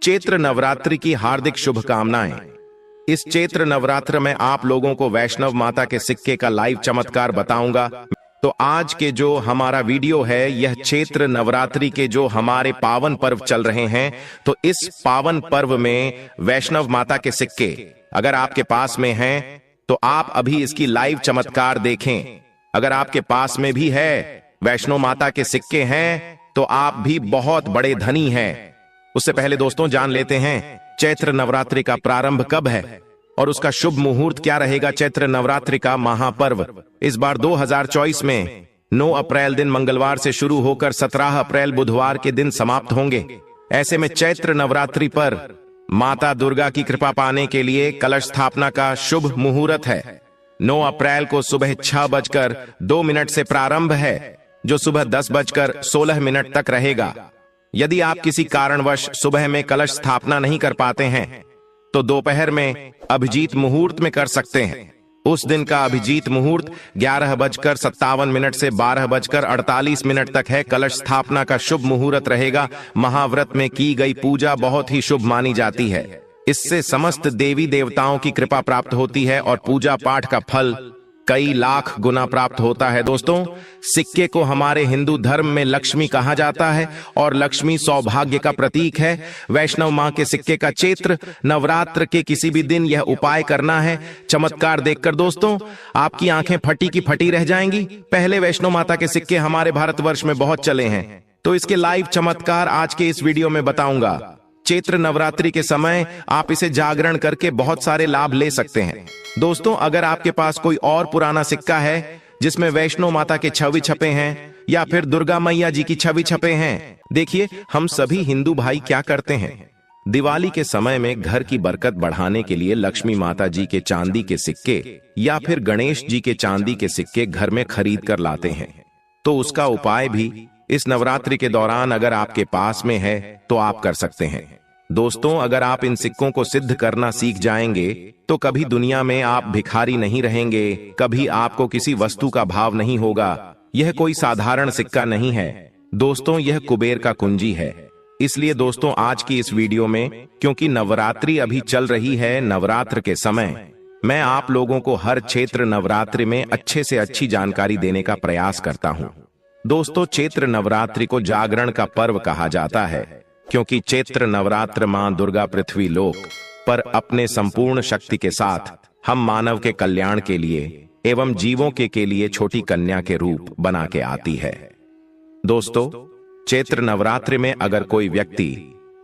चैत्र नवरात्रि की हार्दिक शुभकामनाएं। इस चैत्र नवरात्र में आप लोगों को वैष्णव माता के सिक्के का लाइव चमत्कार बताऊंगा। तो आज के जो हमारा वीडियो है यह चैत्र नवरात्रि के जो हमारे पावन पर्व चल रहे हैं, तो इस पावन पर्व में वैष्णव माता के सिक्के अगर आपके पास में हैं तो आप अभी इसकी लाइव चमत्कार देखें। अगर आपके पास में भी है वैष्णव माता के सिक्के हैं तो आप भी बहुत बड़े धनी हैं। उससे पहले दोस्तों जान लेते हैं चैत्र नवरात्रि का प्रारंभ कब है और उसका शुभ मुहूर्त क्या रहेगा। चैत्र नवरात्रि का महापर्व इस बार 2024 में 9 अप्रैल दिन मंगलवार से शुरू होकर 17 अप्रैल बुधवार के दिन समाप्त होंगे। ऐसे में चैत्र नवरात्रि पर माता दुर्गा की कृपा पाने के लिए कलश स्थापना का शुभ मुहूर्त है। 9 अप्रैल को सुबह 6:02 से प्रारंभ है, जो सुबह 10:16 तक रहेगा। यदि आप किसी कारणवश सुबह में कलश स्थापना नहीं कर पाते हैं तो दोपहर में अभिजीत मुहूर्त में कर सकते हैं। उस दिन का अभिजीत मुहूर्त 11:57 से 12:48 तक है। कलश स्थापना का शुभ मुहूर्त रहेगा। महाव्रत में की गई पूजा बहुत ही शुभ मानी जाती है। इससे समस्त देवी देवताओं की कृपा प्राप्त होती है और पूजा पाठ का फल कई लाख गुना प्राप्त होता है। दोस्तों, सिक्के को हमारे हिंदू धर्म में लक्ष्मी कहा जाता है और लक्ष्मी सौभाग्य का प्रतीक है। वैष्णव मां के सिक्के का चैत्र नवरात्र के किसी भी दिन यह उपाय करना है। चमत्कार देखकर दोस्तों आपकी आंखें फटी की फटी रह जाएंगी। पहले वैष्णव माता के सिक्के हमारे भारतवर्ष में बहुत चले हैं, तो इसके लाइव चमत्कार आज के इस वीडियो में बताऊंगा। चैत्र नवरात्रि के समय आप इसे जागरण करके बहुत सारे लाभ ले सकते हैं। दोस्तों, अगर आपके पास कोई और पुराना सिक्का है जिसमें वैष्णो माता के छवि छपे हैं या फिर दुर्गा मैया जी की छवि छपे हैं, देखिए हम सभी हिंदू भाई क्या करते हैं, दिवाली के समय में घर की बरकत बढ़ाने के लिए लक्ष्मी माता जी के चांदी के सिक्के या फिर गणेश जी के चांदी के सिक्के घर में खरीद कर लाते हैं। तो उसका उपाय भी इस नवरात्रि के दौरान अगर आपके पास में है तो आप कर सकते हैं। दोस्तों, अगर आप इन सिक्कों को सिद्ध करना सीख जाएंगे तो कभी दुनिया में आप भिखारी नहीं रहेंगे, कभी आपको किसी वस्तु का भाव नहीं होगा। यह कोई साधारण सिक्का नहीं है दोस्तों, यह कुबेर का कुंजी है। इसलिए दोस्तों आज की इस वीडियो में, क्योंकि नवरात्रि अभी चल रही है, नवरात्र के समय मैं आप लोगों को हर चैत्र नवरात्रि में अच्छे से अच्छी जानकारी देने का प्रयास करता हूं। दोस्तों, चैत्र नवरात्रि को जागरण का पर्व कहा जाता है, क्योंकि चैत्र नवरात्र मां दुर्गा पृथ्वी लोक पर अपने संपूर्ण शक्ति के साथ हम मानव के कल्याण के लिए एवं जीवों के लिए छोटी कन्या के रूप बना के आती है। दोस्तों, चैत्र नवरात्रि में अगर कोई व्यक्ति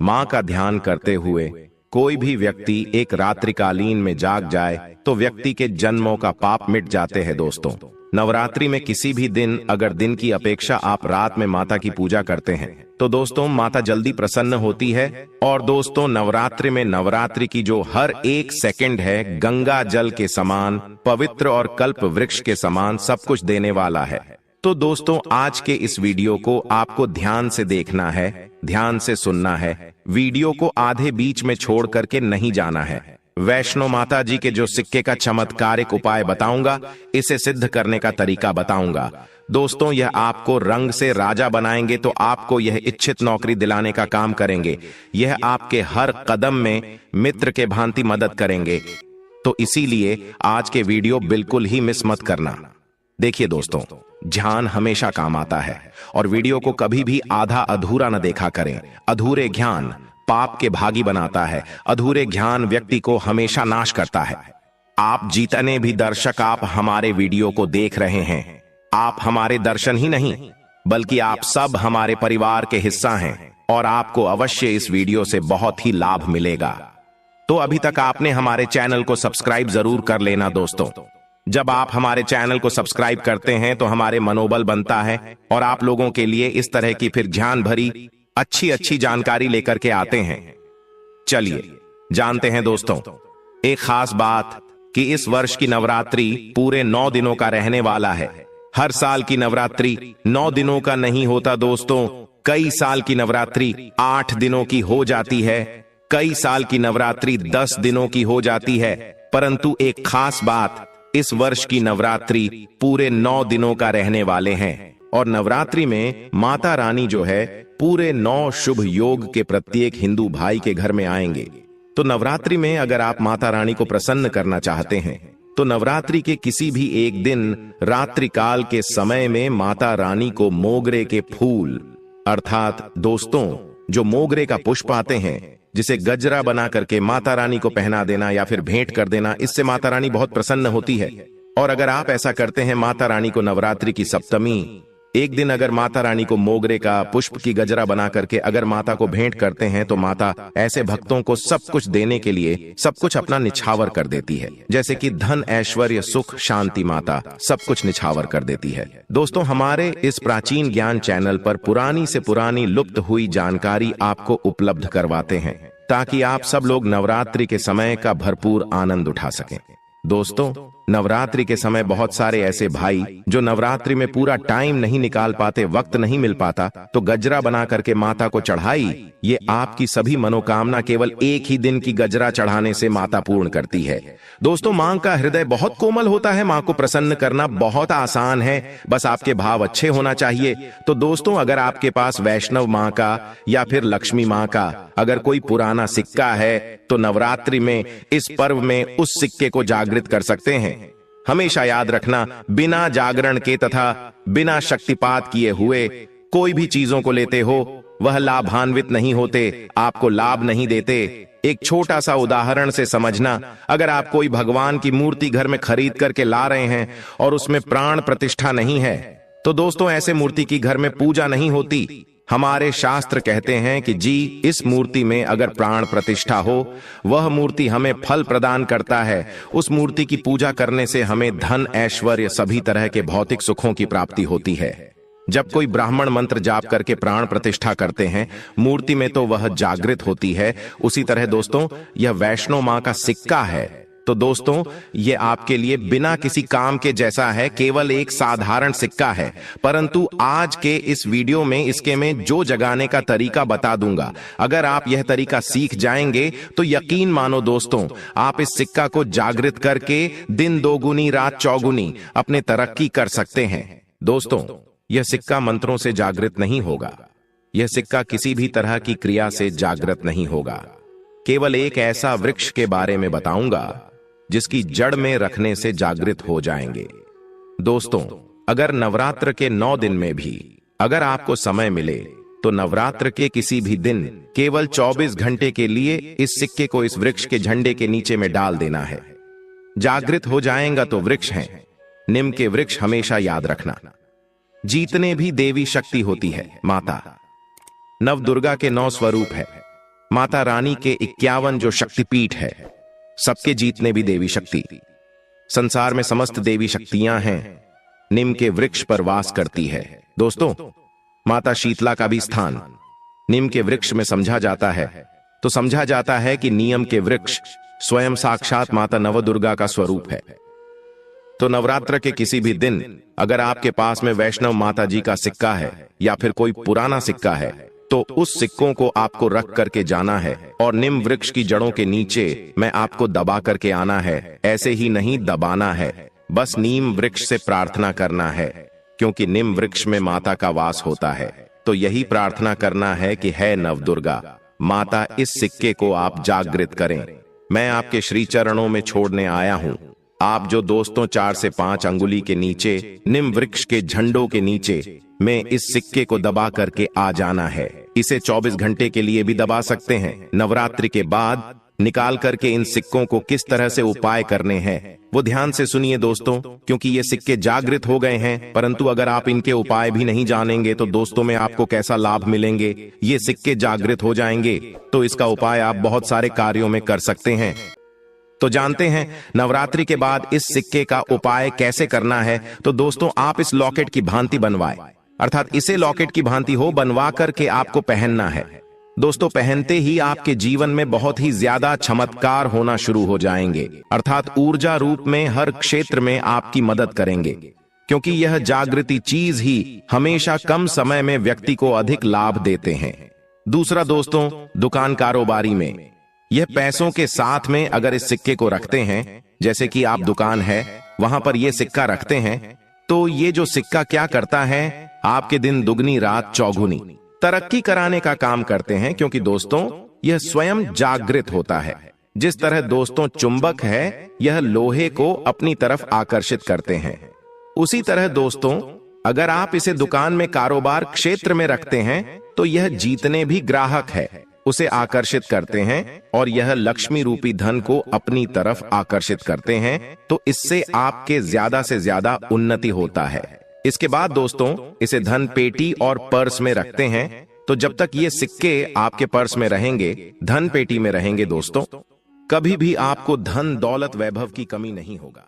मां का ध्यान करते हुए कोई भी व्यक्ति एक रात्रिकालीन में जाग जाए तो व्यक्ति के जन्मों का पाप मिट जाते हैं। दोस्तों, नवरात्रि में किसी भी दिन अगर दिन की अपेक्षा आप रात में माता की पूजा करते हैं तो दोस्तों माता जल्दी प्रसन्न होती है। और दोस्तों, नवरात्रि में नवरात्रि की जो हर एक सेकंड है गंगा जल के समान पवित्र और कल्प वृक्ष के समान सब कुछ देने वाला है। तो दोस्तों आज के इस वीडियो को आपको ध्यान से देखना है, ध्यान से सुनना है। वीडियो को आधे बीच में छोड़ करके नहीं जाना है। वैष्णो माता जी के जो सिक्के का चमत्कारिक उपाय बताऊंगा, इसे सिद्ध करने का तरीका बताऊंगा। दोस्तों, यह आपको रंग से राजा बनाएंगे तो आपको यह इच्छित नौकरी दिलाने का काम करेंगे। यह आपके हर कदम में मित्र के भांति मदद करेंगे। तो इसीलिए आज के वीडियो बिल्कुल ही मिस मत करना। देखिए दोस्तों, ध्यान हमेशा काम आता है और वीडियो को कभी भी आधा अधूरा न देखा करें। अधूरे ज्ञान पाप के भागी बनाता है। अधूरे ज्ञान व्यक्ति को हमेशा नाश करता है। आप जितने भी दर्शक आप हमारे वीडियो को देख रहे हैं, आप हमारे दर्शन ही नहीं बल्कि आप सब हमारे परिवार के हिस्सा हैं और आपको अवश्य इस वीडियो से बहुत ही लाभ मिलेगा। तो अभी तक आपने हमारे चैनल को सब्सक्राइब जरूर कर लेना। दोस्तों, जब आप हमारे चैनल को सब्सक्राइब करते हैं तो हमारे मनोबल बनता है और आप लोगों के लिए इस तरह की फिर ध्यान भरी अच्छी जानकारी लेकर के आते हैं। चलिए जानते हैं दोस्तों एक खास बात कि इस वर्ष की नवरात्रि पूरे 9 दिनों का रहने वाला है। हर साल की नवरात्रि 9 दिनों का नहीं होता दोस्तों, कई साल की नवरात्रि 8 दिनों की हो जाती है, कई साल की नवरात्रि 10 दिनों की हो जाती है। परंतु एक खास बात, इस वर्ष की नवरात्रि पूरे 9 दिनों का रहने वाले हैं। और नवरात्रि में माता रानी जो है पूरे 9 शुभ योग के प्रत्येक हिंदू भाई के घर में आएंगे। तो नवरात्रि में अगर आप माता रानी को प्रसन्न करना चाहते हैं तो नवरात्रि के किसी भी एक दिन रात्रि काल के समय में माता रानी को मोगरे के फूल अर्थात दोस्तों जो मोगरे का पुष्प आते हैं जिसे गजरा बना करके माता रानी को पहना देना या फिर भेंट कर देना, इससे माता रानी बहुत प्रसन्न होती है। और अगर आप ऐसा करते हैं माता रानी को नवरात्रि की सप्तमी एक दिन अगर माता रानी को मोगरे का पुष्प की गजरा बना करके अगर माता को भेंट करते हैं तो माता ऐसे भक्तों को सब कुछ देने के लिए सब कुछ अपना निछावर कर देती है, जैसे कि धन ऐश्वर्य सुख शांति माता सब कुछ निछावर कर देती है। दोस्तों हमारे इस प्राचीन ज्ञान चैनल पर पुरानी से पुरानी लुप्त हुई जानकारी आपको उपलब्ध करवाते हैं ताकि आप सब लोग नवरात्रि के समय का भरपूर आनंद उठा सकें। दोस्तों नवरात्रि के समय बहुत सारे ऐसे भाई जो नवरात्रि में पूरा टाइम नहीं निकाल पाते, वक्त नहीं मिल पाता, तो गजरा बना करके माता को चढ़ाई, ये आपकी सभी मनोकामना केवल एक ही दिन की गजरा चढ़ाने से माता पूर्ण करती है। दोस्तों मां का हृदय बहुत कोमल होता है, मां को प्रसन्न करना बहुत आसान है, बस आपके भाव अच्छे होना चाहिए। तो दोस्तों अगर आपके पास वैष्णव मां का या फिर लक्ष्मी मां का अगर कोई पुराना सिक्का है तो नवरात्रि में इस पर्व में उस सिक्के को जागृत कर सकते हैं। हमेशा याद रखना बिना जागरण के तथा बिना शक्तिपात किए हुए कोई भी चीजों को लेते हो वह लाभान्वित नहीं होते, आपको लाभ नहीं देते। एक छोटा सा उदाहरण से समझना, अगर आप कोई भगवान की मूर्ति घर में खरीद करके ला रहे हैं और उसमें प्राण प्रतिष्ठा नहीं है तो दोस्तों ऐसे मूर्ति की घर में पूजा नहीं होती। हमारे शास्त्र कहते हैं कि जी इस मूर्ति में अगर प्राण प्रतिष्ठा हो वह मूर्ति हमें फल प्रदान करता है, उस मूर्ति की पूजा करने से हमें धन ऐश्वर्य सभी तरह के भौतिक सुखों की प्राप्ति होती है। जब कोई ब्राह्मण मंत्र जाप करके प्राण प्रतिष्ठा करते हैं मूर्ति में तो वह जागृत होती है। उसी तरह दोस्तों यह वैष्णो मां का सिक्का है तो दोस्तों ये आपके लिए बिना किसी काम के जैसा है, केवल एक साधारण सिक्का है, परंतु आज के इस वीडियो में इसके में जो जगाने का तरीका बता दूंगा, अगर आप यह तरीका सीख जाएंगे तो यकीन मानो दोस्तों आप इस सिक्का को जागृत करके दिन दोगुनी रात चौगुनी अपने तरक्की कर सकते हैं। दोस्तों यह सिक्का मंत्रों से जागृत नहीं होगा, यह सिक्का किसी भी तरह की क्रिया से जागृत नहीं होगा, केवल एक ऐसा वृक्ष के बारे में बताऊंगा जिसकी जड़ में रखने से जागृत हो जाएंगे। दोस्तों अगर नवरात्र के 9 दिन में भी अगर आपको समय मिले तो नवरात्र के किसी भी दिन केवल 24 घंटे के लिए इस सिक्के को इस वृक्ष के झंडे के नीचे में डाल देना है, जागृत हो जाएगा। तो वृक्ष हैं नीम के वृक्ष, हमेशा याद रखना जीतने भी देवी शक्ति होती है माता। नव दुर्गा के 9 स्वरूप है, माता रानी के 51 जो शक्तिपीठ है, सबके जीतने भी देवी शक्ति। संसार में समस्त देवी शक्तियां हैं, नीम के वृक्ष पर वास करती है। दोस्तों माता शीतला का भी स्थान नीम के वृक्ष में समझा जाता है, तो समझा जाता है कि नीम के वृक्ष स्वयं साक्षात माता नवदुर्गा का स्वरूप है। तो नवरात्र के किसी भी दिन अगर आपके पास में वैष्णव माता जी का सिक्का है या फिर कोई पुराना सिक्का है तो उस सिक्कों को आपको रख करके जाना है और नीम वृक्ष की जड़ों के नीचे में आपको दबा करके आना है। ऐसे ही नहीं दबाना है, बस नीम वृक्ष से प्रार्थना करना है, क्योंकि नीम वृक्ष में माता का वास होता है। तो यही प्रार्थना करना है कि है नवदुर्गा माता इस सिक्के को आप जागृत करें, मैं आपके श्री चरणों में छोड़ने आया हूं। आप जो दोस्तों 4 से 5 अंगुली के नीचे नीम वृक्ष के झंडों के नीचे में इस सिक्के को दबा करके आ जाना है। इसे 24 घंटे के लिए भी दबा सकते हैं। नवरात्रि के बाद निकाल करके इन सिक्कों को किस तरह से उपाय करने हैं वो ध्यान से सुनिए दोस्तों, क्योंकि ये सिक्के जागृत हो गए हैं, परंतु अगर आप इनके उपाय भी नहीं जानेंगे तो दोस्तों में आपको कैसा लाभ मिलेंगे। ये सिक्के जागृत हो जाएंगे तो इसका उपाय आप बहुत सारे कार्यों में कर सकते हैं। तो जानते हैं नवरात्रि के बाद इस सिक्के का उपाय कैसे करना है। तो दोस्तों आप इस लॉकेट की भांति बनवाए, अर्थात इसे लॉकेट की भांति हो बनवा करके आपको पहनना है। दोस्तों पहनते ही आपके जीवन में बहुत ही ज्यादा चमत्कार होना शुरू हो जाएंगे, अर्थात ऊर्जा रूप में हर क्षेत्र में आपकी मदद करेंगे, क्योंकि यह जागृति चीज ही हमेशा कम समय में व्यक्ति को अधिक लाभ देते हैं। दूसरा दोस्तों दुकान कारोबारी में यह पैसों के साथ में अगर इस सिक्के को रखते हैं, जैसे कि आप दुकान है वहां पर यह सिक्का रखते हैं, तो ये जो सिक्का क्या करता है आपके दिन दुगनी रात चौगुनी तरक्की कराने का काम करते हैं, क्योंकि दोस्तों यह स्वयं जागृत होता है। जिस तरह दोस्तों चुंबक है, यह लोहे को अपनी तरफ आकर्षित करते हैं, उसी तरह दोस्तों अगर आप इसे दुकान में कारोबार क्षेत्र में रखते हैं तो यह जीतने भी ग्राहक है, उसे आकर्षित करते हैं और यह लक्ष्मी रूपी धन को अपनी तरफ आकर्षित करते हैं, तो इससे आपके ज्यादा से ज्यादा उन्नति होता है। इसके बाद दोस्तों इसे धन पेटी और पर्स में रखते हैं, तो जब तक ये सिक्के आपके पर्स में रहेंगे, धन पेटी में रहेंगे दोस्तों, कभी भी आपको धन दौलत वैभव की कमी नहीं होगा।